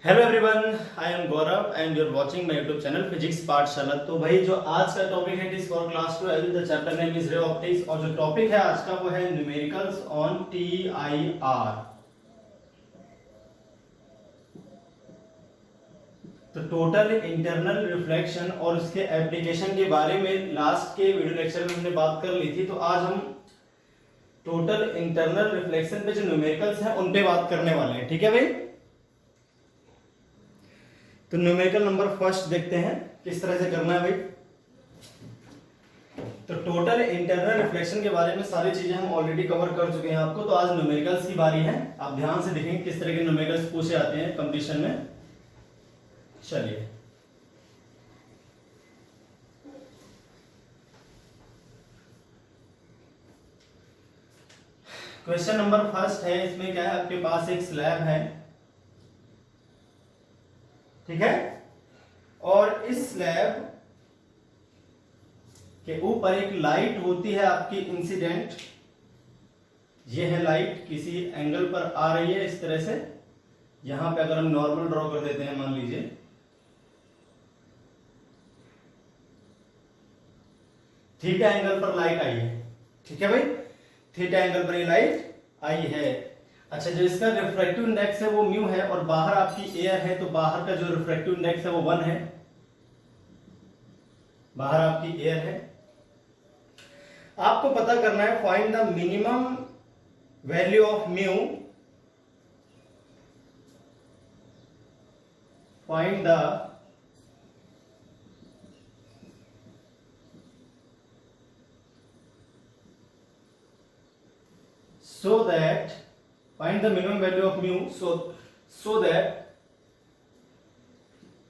Hello everyone, I am Gaurav and your watching my YouTube channel physics पाठशाला। तो भाई जो आज का टॉपिक है इस for class 12 the chapter name is ray optics और जो टॉपिक है आज का वो है न्यूमेरिकल्स ऑन टीआईआर। तो टोटल इंटरनल रिफ्लेक्शन और उसके एप्लीकेशन के बारे में लास्ट के वीडियो लेक्चर में हमने बात कर ली थी। तो आज हम टोटल इंटरनल रिफ्लेक्शन पे जो न्यूमेरिकल्स हैं उन पे बात करने वाले हैं। ठीक है भाई, तो न्यूमेरिकल नंबर फर्स्ट देखते हैं किस तरह से करना है भाई। तो टोटल इंटरनल रिफ्लेक्शन के बारे में सारी चीजें हम ऑलरेडी कवर कर चुके हैं आपको। तो आज न्यूमेरिकल्स की बारी है। आप ध्यान से देखेंगे किस तरह के न्यूमेरिकल्स पूछे आते हैं कंपटीशन में। चलिए, क्वेश्चन नंबर फर्स्ट है। इसमें क्या है, आपके पास एक स्लैब है, ठीक है, और इस स्लैब के ऊपर एक लाइट होती है आपकी इंसिडेंट। ये है लाइट, किसी एंगल पर आ रही है इस तरह से। यहां पे अगर हम नॉर्मल ड्रॉ कर देते हैं, मान लीजिए थीटा एंगल पर लाइट आई है। ठीक है भाई, थीटा एंगल पर ये लाइट आई है। अच्छा, जो इसका रिफ्रैक्टिव इंडेक्स है वो म्यू है और बाहर आपकी एयर है, तो बाहर का जो रिफ्रैक्टिव इंडेक्स है वो 1 है। बाहर आपकी एयर है। आपको पता करना है find the minimum value of mu, find the so that find the minimum value of mu so that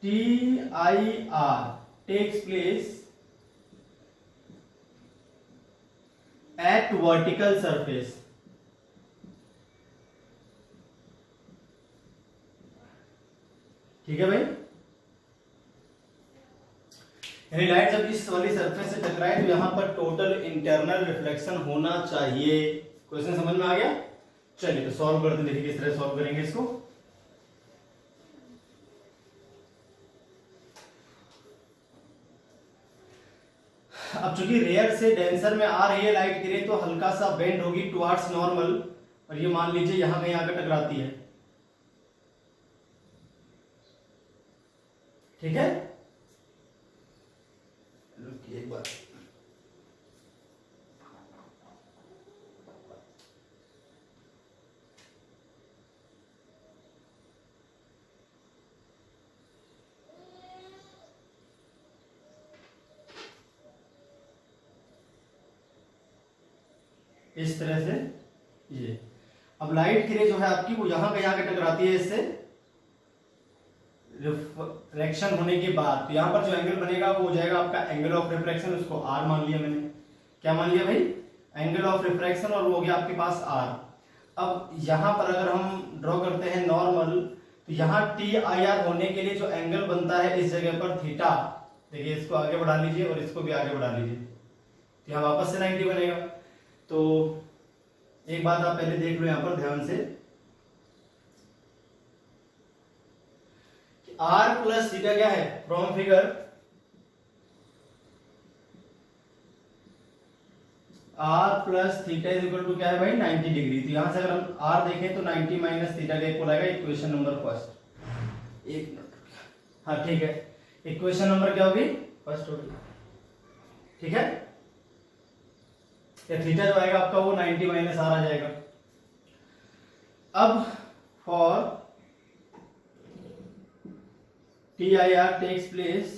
TIR takes place at vertical surface। ठीक है भाई, यानी लाइट जब इस वाली सरफेस से टकराए तो यहां पर टोटल इंटरनल रिफ्लेक्शन होना चाहिए। क्वेश्चन समझ में आ गया? चलिए तो सॉल्व करते हैं, देखिए किस तरह सॉल्व करेंगे इसको। अब चूंकि रेयर से डेंसर में आ रही है लाइट की रे, तो हल्का सा बेंड होगी टुवर्ड्स नॉर्मल, और ये मान लीजिए यहां कहीं आकर टकराती है। ठीक है, एक बार इस तरह से ये। अब लाइट की रे जो है आपकी वो यहां कहीं आकर टकराती है इससे रिफ्रैक्शन होने के बाद। तो यहां पर जो एंगल बनेगा वो हो जाएगा आपका एंगल ऑफ रिफ्रैक्शन, उसको आर मान लिया मैंने। क्या मान लिया भाई? एंगल ऑफ रिफ्रैक्शन, और वो हो गया आपके पास आर। अब यहां पर अगर हम ड्रॉ करते हैं नॉर्मल, तो यहां टी आई आर होने के लिए जो एंगल बनता है इस जगह पर थीटा, देखिए इसको आगे बढ़ा लीजिए और इसको भी आगे बढ़ा लीजिए, तो यहां वापस से 90 बनेगा। तो एक बात आप पहले देख लो यहां पर ध्यान से, आर प्लस थीटा क्या है from figure, r plus theta is equal to क्या है भाई 90 डिग्री। तो यहां से अगर हम आर देखें तो 90 माइनस थीटा का इक्वल आएगा इक्वेशन नंबर फर्स्ट। एक मिनट, हाँ ठीक है, इक्वेशन नंबर क्या होगी फर्स्ट होगी। ठीक है, या थीटा जो आएगा आपका वो 90 माइनस आर आ जाएगा। अब for TIR takes place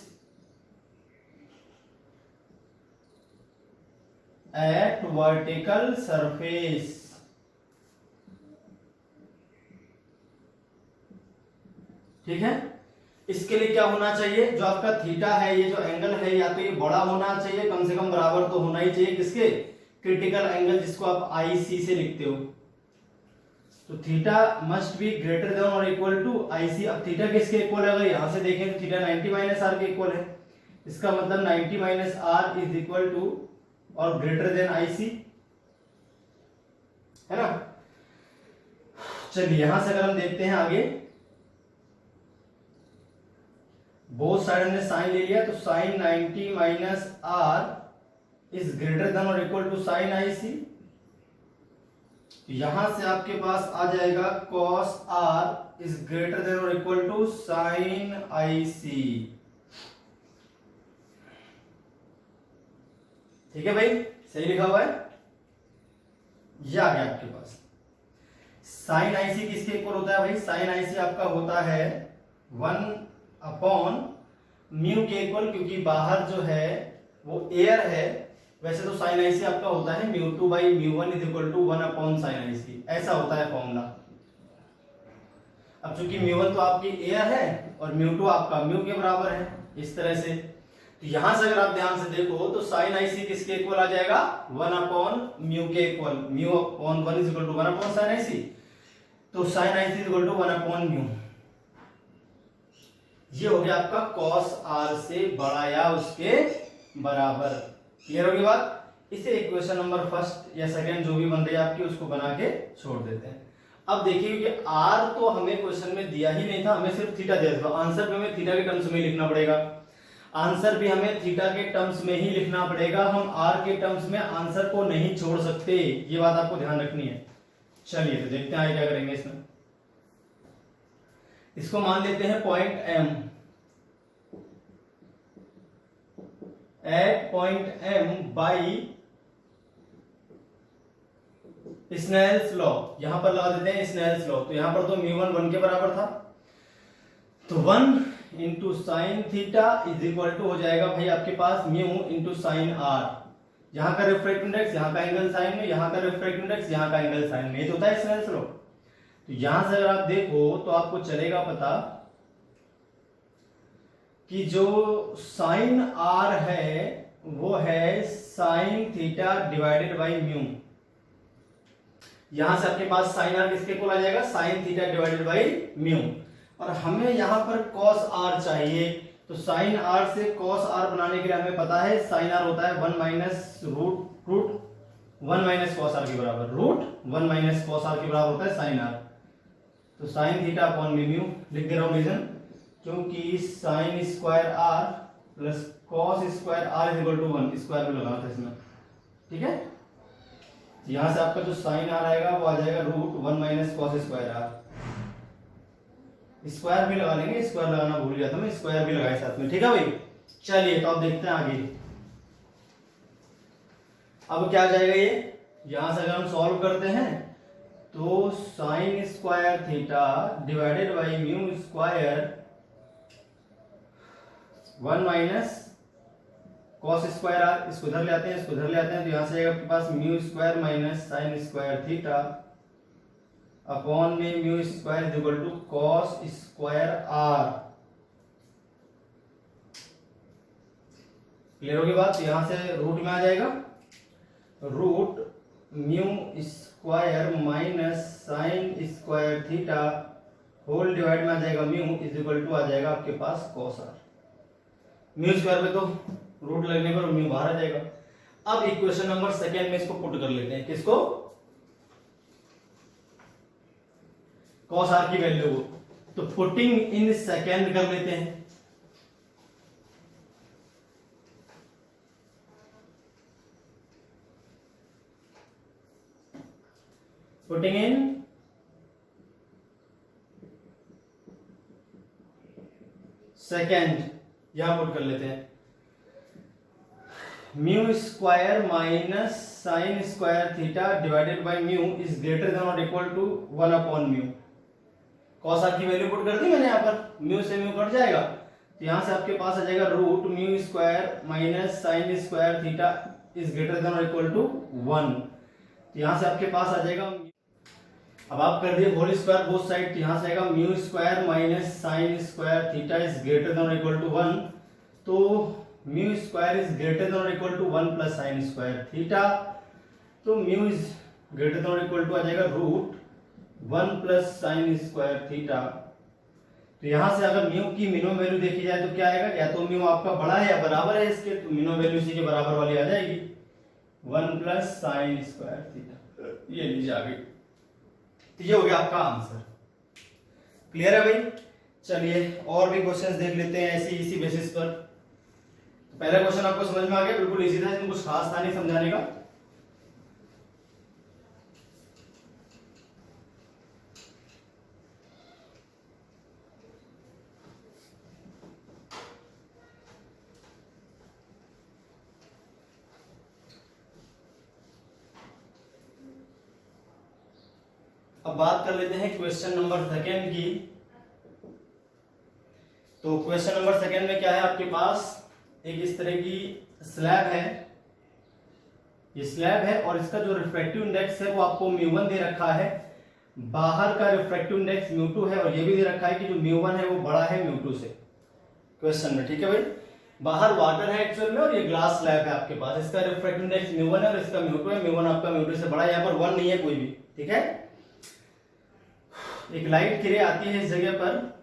at vertical surface। ठीक है, इसके लिए क्या होना चाहिए, जो आपका थीटा है, ये जो एंगल है या तो ये बड़ा होना चाहिए, कम से कम बराबर तो होना ही चाहिए किसके, क्रिटिकल एंगल, जिसको आप IC से लिखते हो। तो theta must be greater than और इक्वल टू IC। अब थीटा किसके इक्वल है, अगर यहां से देखें तो थीटा 90 माइनस आर के इक्वल है। इसका मतलब 90 minus r is equal to और ग्रेटर देन IC, है ना। चलिए यहां से अगर हम देखते हैं आगे, बोथ साइड हमने साइन ले लिया, तो sine 90 minus r is greater than और इक्वल टू साइन आईसी। यहां से आपके पास आ जाएगा cos r is greater than और इक्वल टू साइन आईसी। ठीक है भाई, सही लिखा हुआ है। ये आ गया आपके पास। साइन आईसी किसके इक्वल होता है भाई? साइन आईसी आपका होता है 1 म्यू के इक्वल, क्योंकि बाहर जो है वो एयर है। वैसे तो साइन आईसी आपका होता है μ2 by μ1 is equal to 1 sine IC, ऐसा होता है फॉर्मूला। अब चूंकि μ1 तो आपकी एयर है और μ2 आपका म्यू के बराबर है, इस तरह से। तो यहां से अगर आप ध्यान से देखो तो साइन आईसी किसके इक्वल आ जाएगा? 1 म्यू के equal, μ/1 is equal to 1 sine IC. तो sine IC is equal to 1 mu. ये हो गया आपका cos r से बड़ा या उसके बराबर। क्लियर होगी बात? इसे इक्वेशन नंबर फर्स्ट या सेकंड जो भी बन रही है आपकी, उसको बना के छोड़ देते हैं। अब देखिए कि r तो हमें क्वेश्चन में दिया ही नहीं था, हमें सिर्फ थीटा दिया था। आंसर भी हमें थीटा के टर्म्स में लिखना पड़ेगा। आंसर भी हमें थीटा के टर्म्स में ही लिखना पड़ेगा। हम r के टर्म्स में आंसर को नहीं छोड़ सकते, ये बात आपको ध्यान रखनी है। चलिए तो देखते हैं आगे क्या करेंगे इसमें। इसको मान लेते हैं point M। At point M by Snell's law, यहां पर लगा देते हैं स्नेल्स लॉ। तो यहां पर तो μ1 1 के बराबर था, तो 1 into sine theta is equal to हो जाएगा भाई आपके पास म्यू इंटू साइन आर। यहां का रिफ्रैक्टिव इंडेक्स, यहां का एंगल साइन में, यहां का रिफ्रैक्टिव इंडेक्स, यहां का एंगल साइन में, ये तो होता है स्नेल्स लॉ। तो यहां से अगर आप देखो तो आपको चलेगा पता कि जो साइन आर है वो है sine theta divided by mu. यहां से आपके पास साइन आर किसके इक्वल आ जाएगा? Sine theta divided by mu. और हमें यहां पर cos r चाहिए, तो साइन r से cos r बनाने के लिए हमें पता है साइन r होता है 1 minus root 1 minus cos r के बराबर, रूट 1 माइनस cos r के बराबर होता है साइन r। तो साइन थीटा अपॉन म्यू लिख दे रहा हूं रीजन, क्योंकि sine square r plus cos square r is equal to 1, square में लगाना था इसमें। ठीक है, यहां से आपका जो साइन r आएगा वो आ जाएगा root 1 minus cos square r। Square भी लगा लेंगे, स्क्वायर लगाना भूल गया था मैं, स्क्वायर भी लगाए साथ में। ठीक है भाई, चलिए तो अब देखते हैं आगे। अब क्या आ जाएगा ये? यहां से अगर हम सॉल्व करते हैं तो sign square theta divided by mu square 1 minus cos square r, इसको इधर ले आते हैं, इसको इधर ले आते हैं, तो यहां से आएगा आपके पास mu square minus sine square theta upon में mu square is equal to cos square r। Clear होगी बात? यहां से रूट में आ जाएगा, root mu square minus sine square theta whole divide में आ जाएगा म्यू इज इक्वल टू आ जाएगा आपके पास cos r। म्यू स्क्वायर पे तो रूट लगने पर म्यू बाहर आ जाएगा। अब इक्वेशन नंबर सेकेंड में इसको पुट कर लेते हैं, किसको? cos r की वैल्यू को, तो पुटिंग इन सेकेंड कर लेते हैं। पुटिंग इन सेकेंड, यहां पुट कर लेते हैं। Mu square minus sine square theta divided by mu is greater than और equal to 1 upon mu. cos r की वैल्यू पुट कर दी मैंने, यहां पर म्यू से म्यू कट जाएगा, तो यहां से आपके पास आ जाएगा root mu square minus sine square theta is greater than और इक्वल टू 1। तो यहां से आपके पास आ जाएगा, अब आप कर दिए होल स्क्वायर बोथ साइड, तो यहां से आएगा mu square minus sine square theta is greater than और इक्वल टू 1। तो mu square is greater than और equal to 1 plus sine square theta, तो म्यू इज ग्रेटर देन और इक्वल टू आ जाएगा root 1 plus sine square theta. तो यहां से अगर म्यू की मिनिमम वैल्यू देखी जाए तो क्या आएगा? या तो म्यू आपका बड़ा है या बराबर है इसके, तो मिनिमम वैल्यू इसी के बराबर वाली आ जाएगी 1 प्लस साइन स्क्वायर थीटा। ये लीजिए आ गई, तो ये हो गया आपका आंसर। क्लियर है भाई? चलिए और भी क्वेश्चंस देख लेते हैं ऐसी इसी बेसिस पर। पहला क्वेश्चन आपको समझ में आ गया, बिल्कुल इजी था, इसमें कुछ खास था नहीं समझाने का। अब बात कर लेते हैं क्वेश्चन नंबर सेकेंड की। तो क्वेश्चन नंबर सेकेंड में क्या है आपके पास, एक इस तरह की स्लैब है, ये स्लैब है और इसका जो रिफ्रैक्टिव इंडेक्स है वो आपको म्यू1 दे रखा है, बाहर का रिफ्रैक्टिव इंडेक्स म्यू2 है और ये भी दे रखा है कि जो म्यू1 है वो बड़ा है म्यू2 से क्वेश्चन में। ठीक है भाई, बाहर वाटर है एक्चुअल में और ये ग्लास स्लैब है आपके पास, इसका रिफ्रैक्टिव इंडेक्स म्यू1 है और इसका म्यू2 है, म्यू1 आपका म्यू2 से बड़ा है, यहाँ पर 1 नहीं है कोई भी। ठीक है, एक लाइट किरण आती है इस जगह पर,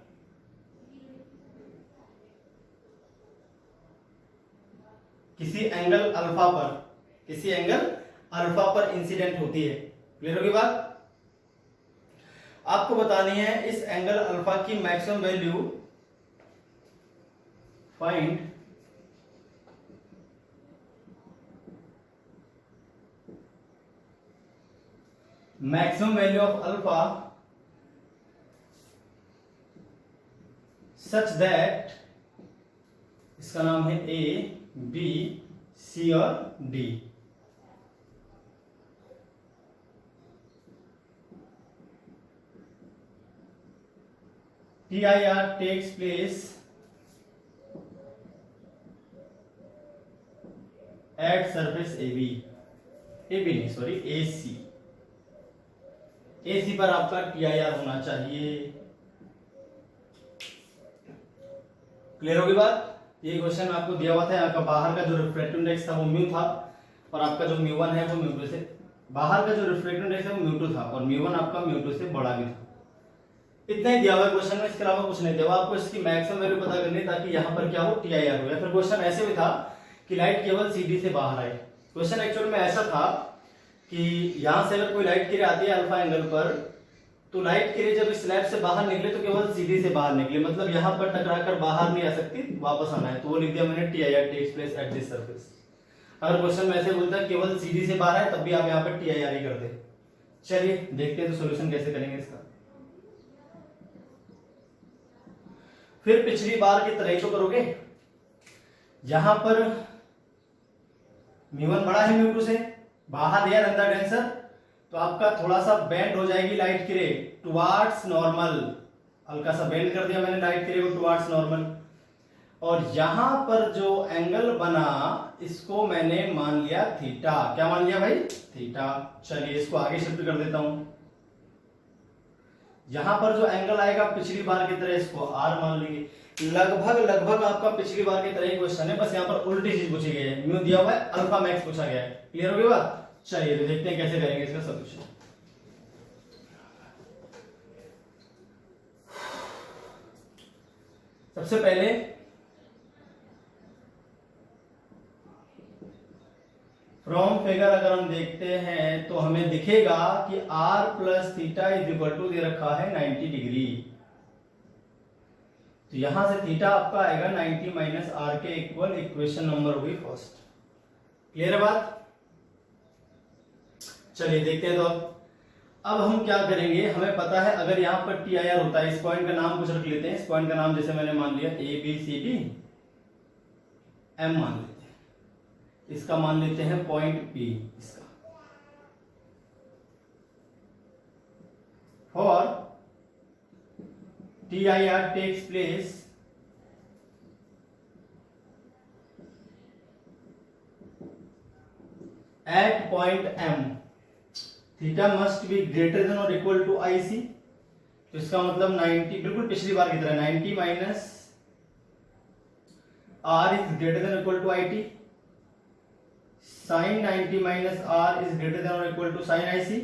किसी एंगल अल्फा पर, किसी एंगल अल्फा पर इंसिडेंट होती है। क्लियर होगी बात? आपको बतानी है इस एंगल अल्फा की maximum value, find maximum value of alpha such that, इसका नाम है ए बी सी और D. TIR takes place at surface AB, AB नहीं सॉरी AC, AC पर आपका TIR होना चाहिए। क्लियर होगी बात? ये क्वेश्चन आपको दिया हुआ था, आपका बाहर का जो रिफ्रैक्टिव इंडेक्स था वो म्यू था और आपका जो म्यू1 है वो म्यू2 से, बाहर का जो रिफ्रैक्टिव इंडेक्स है वो म्यू2 था और म्यू1 आपका म्यू2 से बड़ा भी था। इतना ही दिया हुआ है क्वेश्चन में, इसके अलावा कुछ नहीं दिया हुआ। आपको इसकी मैक्सिमम वैल्यू पता करनी है ताकि यहाँ पर क्या हो, TIR हो। या फिर क्वेश्चन ऐसे भी था कि लाइट केवल CD से बाहर आए। क्वेश्चन एक्चुअल में ऐसा था कि यहाँ से अगर कोई लाइट किरण आती है अल्फा एंगल पर, तो लाइट किरण जब इस स्लैब से बाहर निकले तो केवल CD से बाहर निकले, मतलब यहाँ पर टकराकर बाहर नहीं आ सकती, वापस आना है, तो वो लिख दिया मैंने TIR takes place at this surface. अगर क्वेश्चन में ऐसे बोलता है केवल CD से बाहर है, तब भी आप यहाँ पर TIR ही कर दे। चलिए देखते हैं तो सॉल्यूशन कैसे करेंगे इसका। फिर पिछली बार की तरह तो करोगे, यहां पर म्यू1 बड़ा है म्यू2 से, बाहर एयर अंदर डेंसर, तो आपका थोड़ा सा बेंड हो जाएगी लाइट किरण टुवार्ड्स नॉर्मल, हल्का सा बेंड कर दिया मैंने लाइट किरण को टुवार्ड्स नॉर्मल, और यहां पर जो एंगल बना इसको मैंने मान लिया थीटा। क्या मान लिया भाई? थीटा। चलिए इसको आगे शिफ्ट कर देता हूं, यहां पर जो एंगल आएगा पिछली बार की तरह इसको R मान लेंगे। लगभग आपका पिछली बार की तरह ही क्वेश्चन है, बस यहां पर उल्टी चीज पूछी गई है, म्यू दिया हुआ है, अल्फा मैक्स पूछा गया है। क्लियर हो गई बात? चलिए तो देखते हैं कैसे करेंगे इसका सॉल्यूशन। सबसे पहले फ्रॉम फिगर अगर हम देखते हैं तो हमें दिखेगा कि R plus theta is equal to दे रखा है 90 डिग्री, तो यहां से थीटा आपका आएगा 90 माइनस R के इक्वल, इक्वेशन नंबर होगी फर्स्ट। क्लियर है बात? चलिए देखते हैं। तो अब हम क्या करेंगे, हमें पता है अगर यहां पर TIR होता है, इस पॉइंट का नाम कुछ रख लेते हैं, इस पॉइंट का नाम जैसे मैंने मान लिया ABCD M मान लेते हैं, इसका मान लेते हैं पॉइंट P, इसका for TIR takes place at point M, theta must be greater than और इक्वल टू IC, तो इसका मतलब 90, बिल्कुल पिछली बार की तरह 90 minus R is greater than equal to IT, sin 90 minus R is greater than और इक्वल टू sin IC,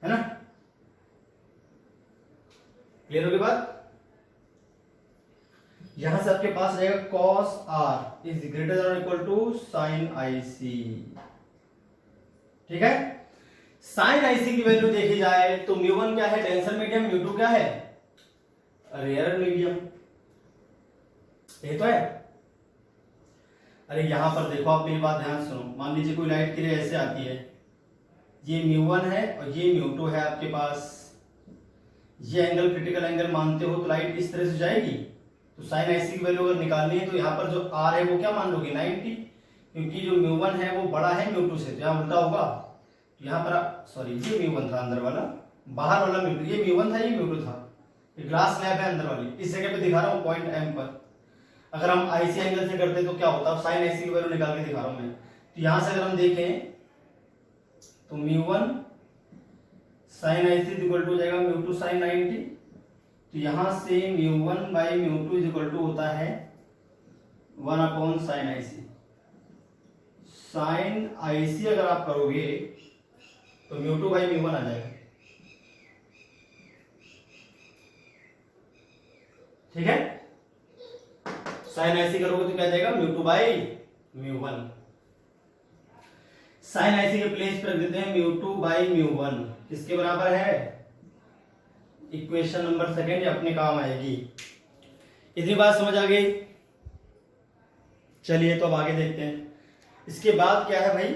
है ना? क्लियर होगी बात? यहां से आपके पास रहेगा cos R is greater than और इक्वल टू sin IC। ठीक है, sin IC की वैल्यू देखी जाए तो म्यू1 क्या है, डेंसर मीडियम, म्यू2 क्या है, रेयर मीडियम, ये तो है। अरे यहां पर देखो, आप मेरी बात ध्यान सुनो। मान लीजिए कोई लाइट की रे ऐसे आती है, ये μ1 है और ये μ2 है आपके पास, ये एंगल क्रिटिकल एंगल मानते हो तो लाइट इस तरह से जाएगी। तो साइन आईसी की वैल्यू अगर निकालनी है तो यहाँ पर जो r है वो क्या मान लोगे 90, क्योंकि जो μ1 है वो बड़ा है μ2 से, तो यहाँ उल्टा होगा। तो यहाँ पर सॉरी ये μ1 था अंदर वाला, बाहर वाला μ2, ये μ1 था ये μ2 था। ये ग्लास स्लैब है अंदर वाली, इस जगह पे दिखा रहा हूँ पॉइंट M पर। अगर हम आईसी एंगल से करते तो क्या होता, साइन आईसी की वैल्यू निकाल के दिखा रहा हूँ मैं। तो यहाँ से अगर हम देखें तो μ1 साइन आईसी इक्वल टू हो जाएगा μ2 साइन 90। तो यहां से μ1 बाई μ2 इक्वल टू होता है 1 upon sine IC. Sign IC अगर आप करोगे तो μ2 बाई μ1 आ जाएगा, ठीक है। साइन आईसी करोगे तो क्या जाएगा μ2 बाई μ1। साइन आईसी के प्लेस पर रख देते हैं μ2 बाई μ1, किसके बराबर है, इक्वेशन नंबर सेकेंड, ये अपने काम आएगी। इतनी बात समझ आ गई। चलिए तो अब आगे देखते हैं। इसके बाद क्या है भाई,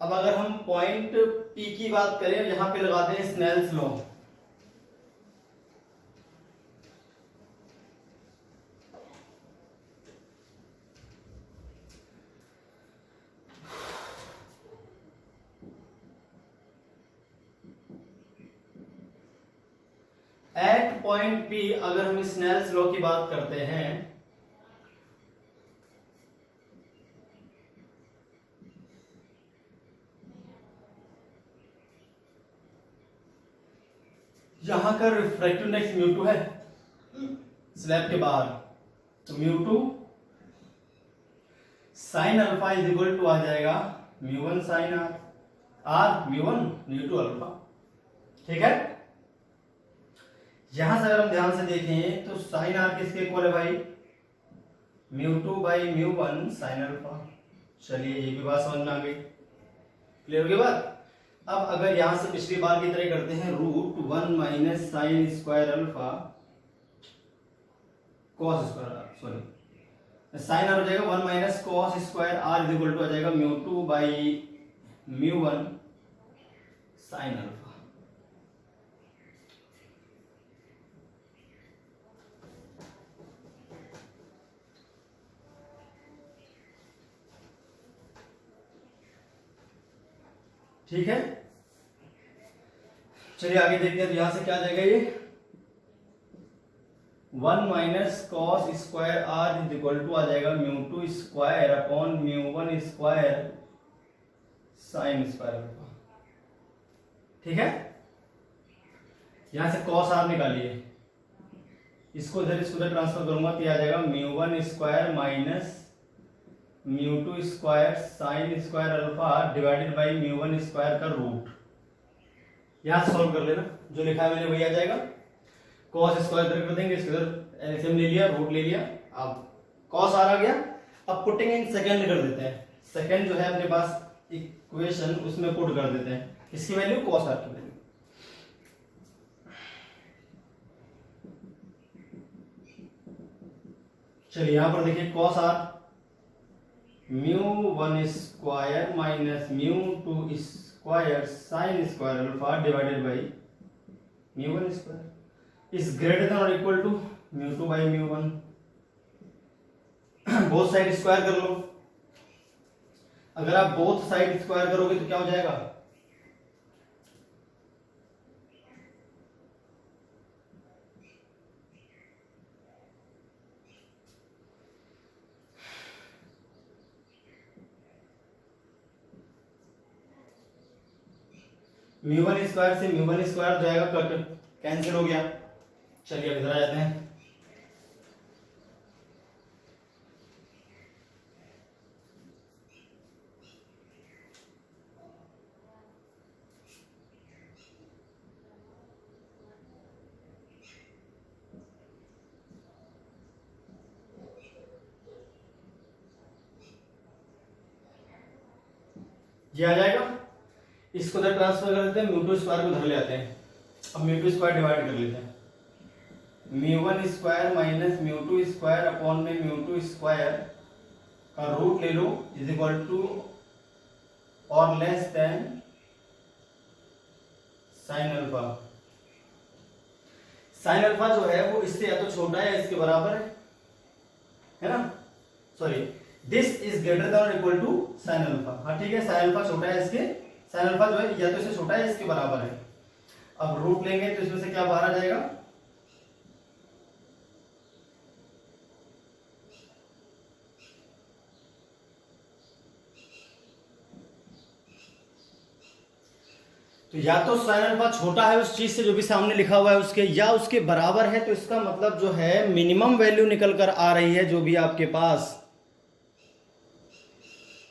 अब अगर हम पॉइंट P की बात करें, यहां पे लगाते हैं Snell's law. At point P अगर हम स्नेल्स लॉ की बात करते हैं, यहां का रिफ्रैक्टिव इंडेक्स μ2 है स्लैब के बाहर, तो μ2 sine alpha is equal to आ जाएगा μ1 साइन r μ1 μ2 अल्फा, ठीक है। यहां से अगर हम ध्यान से देखें तो साइन r किसके इक्वल है भाई, μ2 बाई μ1 साइन अल्फा। चलिए ये भी बात समझ में आ गई, क्लियर हो गई बात। अब अगर यहां से पिछली बार की तरह करते हैं, √1 minus sine square alpha cos square, sorry sine R हो जाएगा 1 minus cos square r is equal to आ जाएगा μ2 बाई μ1 साइन अल्फा। ठीक है, चलिए आगे देखते हैं। तो यहां से क्या आ जाएगा, ये 1 minus cos square r is equal to आ जाएगा μ2 square upon μ1 square sine square alpha, ठीक है। यहां से कॉस r निकालिए, इसको इधर ट्रांसफर करूंगा तो आ जाएगा μ1 square minus μ2 square sine square alpha divided by μ1 square का रूट। यहां सॉल्व कर लेना, जो लिखा है मैंने वही आ जाएगा। कॉस स्क्वायर इधर कर देंगे, इसको इधर एलसीएम ले लिया, रूट ले लिया, अब कॉस आ गया। अब पुटिंग इन सेकंड कर देते हैं, सेकंड जो है अपने पास इक्वेशन उसमें पुट कर देते हैं, इसकी वैल्यू कॉस आर की वैल्यू। चलिए यहां पर देखिए cos R μ1 square minus μ2 square sine square alpha divided by μ1 square is greater than और equal to μ2 by μ1। Both side square कर लो। अगर आप बोथ साइड स्क्वायर करोगे तो क्या हो जाएगा, μ1 स्क्वायर से μ1 स्क्वायर जाएगा, कट कैंसिल हो गया। चलिए अब इधर आ जाते हैं। ये आ जाएगा, इसको उधर ट्रांसफर कर देते हैं, μ2 स्क्वायर को उधर ले आते हैं। अब μ2 स्क्वायर डिवाइड कर लेते हैं, μ1 स्क्वायर माइनस μ2 स्क्वायर अपॉन में μ2 स्क्वायर का रूट ले लो इज इक्वल टू और less than sine alpha. Sine alpha जो है वो इससे या तो छोटा है या इसके बराबर है ना, sorry this is greater than और इक्वल टू साइन अल्फा। हाँ ठीक है, साइन अल्फा छोटा है इसके, साइन अल्फा जो है या तो इससे छोटा है या इसके बराबर है। अब रूट लेंगे तो इसमें से क्या बाहर आ जाएगा, तो या तो साइन अल्फा छोटा है उस चीज से जो भी सामने लिखा हुआ है उसके, या उसके बराबर है, तो इसका मतलब जो है मिनिमम वैल्यू निकल कर आ रही है जो भी आपके पास,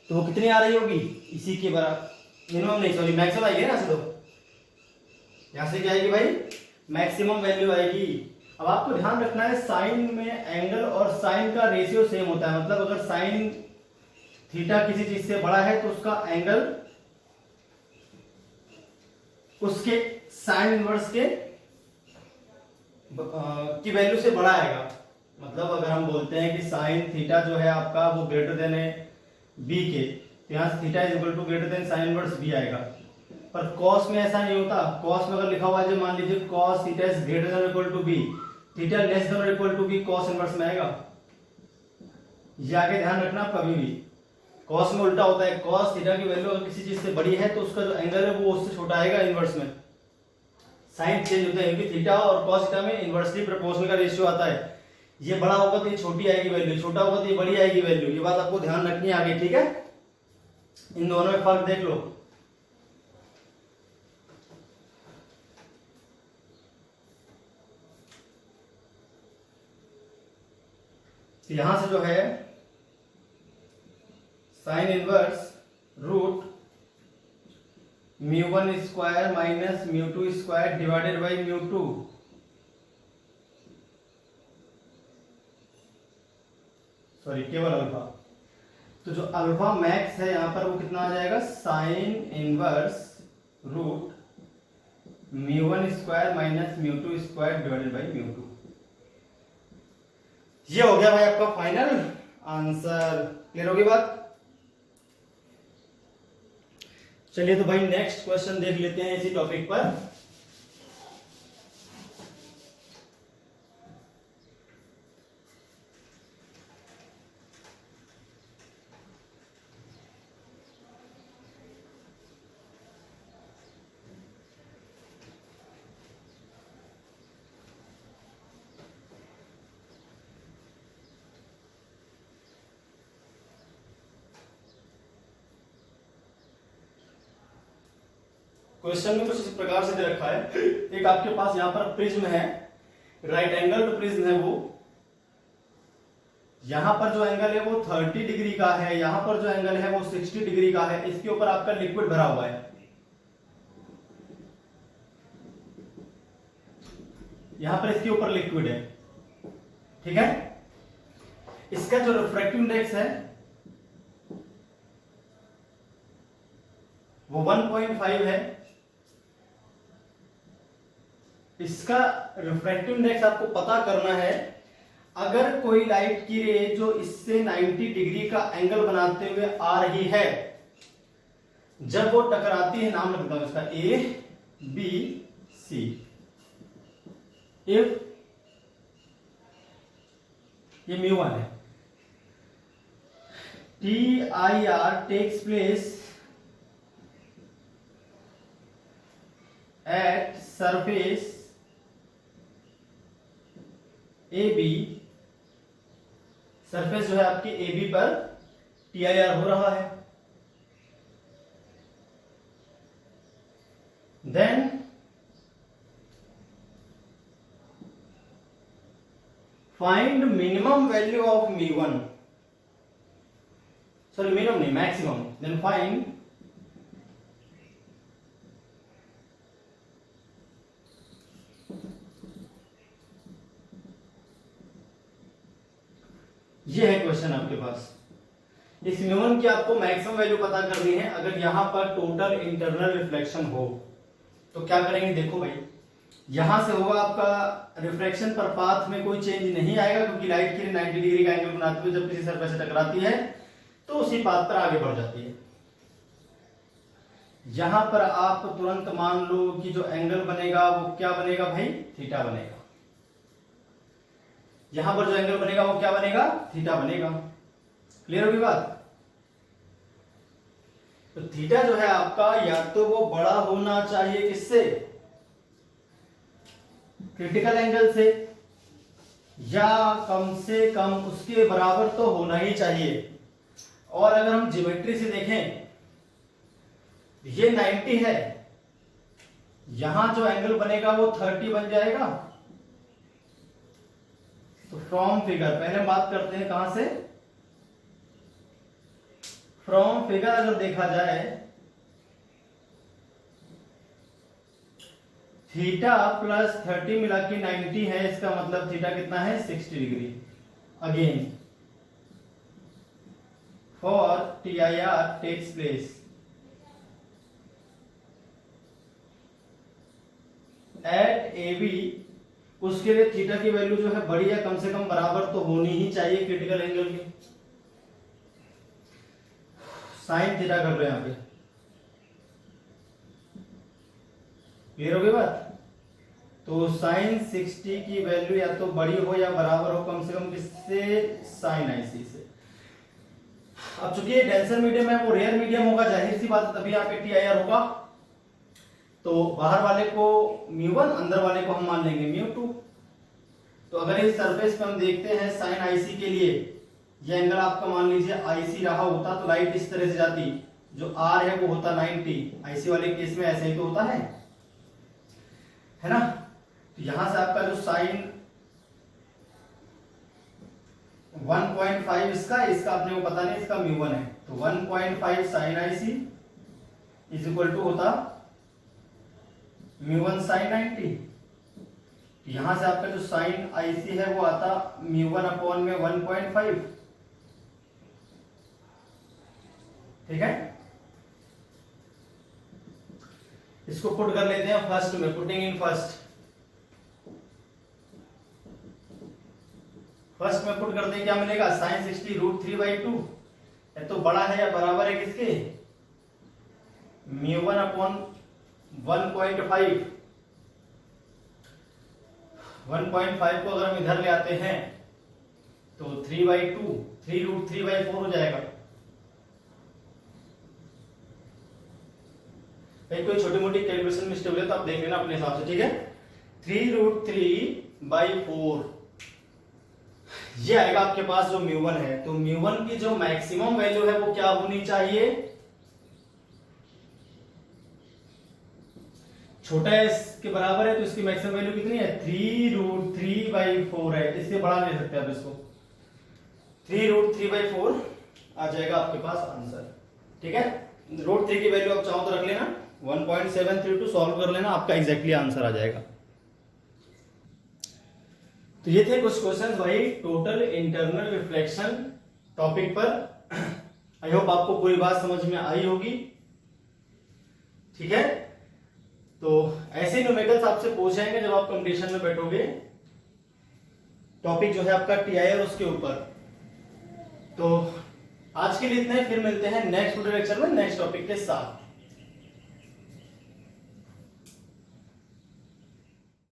तो वो कितनी आ रही होगी, इसी के बराबर, मिनिमम नहीं सॉरी मैक्सिमम आएगी ना, तो यहां से क्या आएगी भाई, मैक्सिमम वैल्यू आएगी। अब आपको ध्यान रखना है साइन में एंगल और साइन का रेशियो सेम होता है, मतलब अगर साइन थीटा किसी चीज से बड़ा है तो उसका एंगल उसके साइन इनवर्स के की वैल्यू से बड़ा आएगा। मतलब अगर हम बोलते हैं कि साइन थीटा जो है आपका वो ग्रेटर देन है बी के, तो यहाँ से theta is equal to greater than sine inverse B आएगा। पर कॉस में ऐसा नहीं होता, कॉस में अगर लिखा हुआ है जो मान लीजिए cos theta is greater than equal to B, theta less than और equal to B cos inverse में आएगा। ये आगे ध्यान रखना कभी भी, कॉस में उल्टा होता है, कॉस थीटा की वैल्यू अगर किसी चीज से बड़ी है तो उसका जो एंगल है वो उससे छोटा आएगा इनवर्स में। साइन चेंज होता है क्योंकि थीटा और कॉस थीटा में इनवर्सली प्रोपोर्शनल का रेशियो आता है। ये बड़ा होगा तो ये छोटी आएगी वैल्यू, छोटा होगा तो ये बड़ी आएगी वैल्यू। ये बात आपको ध्यान रखनी है आगे, ठीक है। इन दोनों में फर्क देख लो। तो यहां से जो है sine inverse root μ1 square minus μ2 square divided by μ2, sorry केवल अल्फा। तो जो अल्फा मैक्स है यहां पर वो कितना आ जाएगा, sine inverse root μ1 square minus μ2 square divided by μ2। ये हो गया भाई आपका फाइनल आंसर। क्लियर होगी बात। चलिए तो भाई नेक्स्ट क्वेश्चन देख लेते हैं इसी टॉपिक पर। क्वेश्चन में कुछ इस प्रकार से दे रखा है, एक आपके पास यहां पर प्रिज्म है, राइट एंगल टू प्रिज्म है वो, यहां पर जो एंगल है वो 30 डिग्री का है, यहां पर जो एंगल है वो 60 डिग्री का है। इसके ऊपर आपका लिक्विड भरा हुआ है, यहां पर इसके ऊपर लिक्विड है, ठीक है। इसका जो रिफ्रैक्टिव इंडेक्स है वो 1.5 है। इसका रिफ्रैक्टिव इंडेक्स आपको पता करना है। अगर कोई लाइट की रे जो इससे 90 डिग्री का एंगल बनाते हुए आ रही है, जब वो टकराती है, नाम रखता हूं इसका ए बी सी, इफ ये μ1 है, TIR takes place at surface AB, surface जो है आपकी AB पर TIR हो रहा है, then find minimum value of μ1, sorry minimum नहीं मैक्सिमम, देन फाइंड ये है क्वेश्चन आपके पास। इस μ1 की आपको मैक्सिमम वैल्यू पता करनी है। अगर यहां पर टोटल इंटरनल रिफ्लेक्शन हो तो क्या करेंगे, देखो भाई यहां से होगा आपका रिफ्रैक्शन पर पाथ में कोई चेंज नहीं आएगा, क्योंकि लाइट की 90 डिग्री का एंगल बनाते हुए जब किसी सरफेस से टकराती है तो उसी पाथ पर आगे बढ़ जाती है। यहां पर आप तुरंत मान लो कि जो एंगल बनेगा वो क्या बनेगा भाई, थीटा बनेगा। यहां पर जो एंगल बनेगा वो क्या बनेगा, थीटा बनेगा। क्लियर होगी बात। तो थीटा जो है आपका या तो वो बड़ा होना चाहिए किससे, क्रिटिकल एंगल से, या कम से कम उसके बराबर तो होना ही चाहिए। और अगर हम ज्योमेट्री से देखें, ये 90 है, यहां जो एंगल बनेगा वो 30 बन जाएगा। तो फ्रॉम फिगर, पहले हम बात करते हैं कहां से, फ्रॉम फिगर अगर देखा जाए, थीटा प्लस 30 मिला के 90 है, इसका मतलब थीटा कितना है, 60 degree. Again for TIR takes place at AB, उसके लिए थीटा की वैल्यू जो है बड़ी या कम से कम बराबर तो होनी ही चाहिए क्रिटिकल एंगल की। साइन थीटा कर रहे हैं यहां पे, क्लियर हो गई बात। तो साइन 60 की वैल्यू या तो बड़ी हो या बराबर हो कम से कम किससे, साइन IC से। अब चूंकि डेंसर मीडियम है, वो रेयर मीडियम होगा, जाहिर सी बात है तभी यहाँ पे TIR होगा। तो बाहर वाले को μ1, अंदर वाले को हम मान लेंगे μ2। तो अगर इस सरफेस पे हम देखते हैं साइन IC के लिए, ये एंगल आपका मान लीजिए IC रहा होता तो लाइट इस तरह से जाती, जो R है वो होता 90, IC वाले केस में ऐसे ही तो होता है ना। तो यहां से आपका जो साइन 1.5 इसका अपने को पता नहीं, इसका μ1 है, तो 1.5 sine IC is equal to होता μ1 साइन 90। यहां से आपका जो साइन IC है वो आता μ1 अपॉन में 1.5, ठीक है। इसको पुट कर लेते हैं फर्स्ट में, पुटिंग इन फर्स्ट में पुट करते हैं, क्या मिलेगा, साइन 60 √3/2, ये तो बड़ा है या बराबर है किसके, μ1 अपॉन 1.5। 1.5 को अगर हम इधर ले आते हैं तो 3/2, 3 √3/4 हो जाएगा। कोई छोटी मोटी कैलकुलेशन मिस्टेक हो जाए तो आप देख लेना अपने हिसाब से, ठीक है। 3 √3/4 ये आएगा आपके पास जो μ1 है। तो μ1 की जो मैक्सिमम वैल्यू है वो क्या होनी चाहिए, छोटा s के बराबर है, तो इसकी मैक्सिमम वैल्यू कितनी है, 3 √3/4 है। इससे बड़ा ले सकते हैं आप इसको, 3 √3/4 आ जाएगा आपके पास आंसर, ठीक है। √3 की वैल्यू आप चाहो तो रख लेना, 1.732 सॉल्व कर लेना, आपका एग्जैक्टली आंसर आ जाएगा। तो ये थे कुछ क्वेश्चंस भाई टोटल इंटरनल रिफ्लेक्शन टॉपिक पर। आई होप आपको पूरी बात समझ में आई होगी, ठीक है। तो ऐसे न्यूमेरिकल्स आपसे पूछेंगे जब आप कंपटीशन में बैठोगे, टॉपिक जो है आपका TIR उसके ऊपर। तो आज के लिए इतना ही, फिर मिलते हैं नेक्स्ट वीडियो लेक्चर में नेक्स्ट टॉपिक के साथ।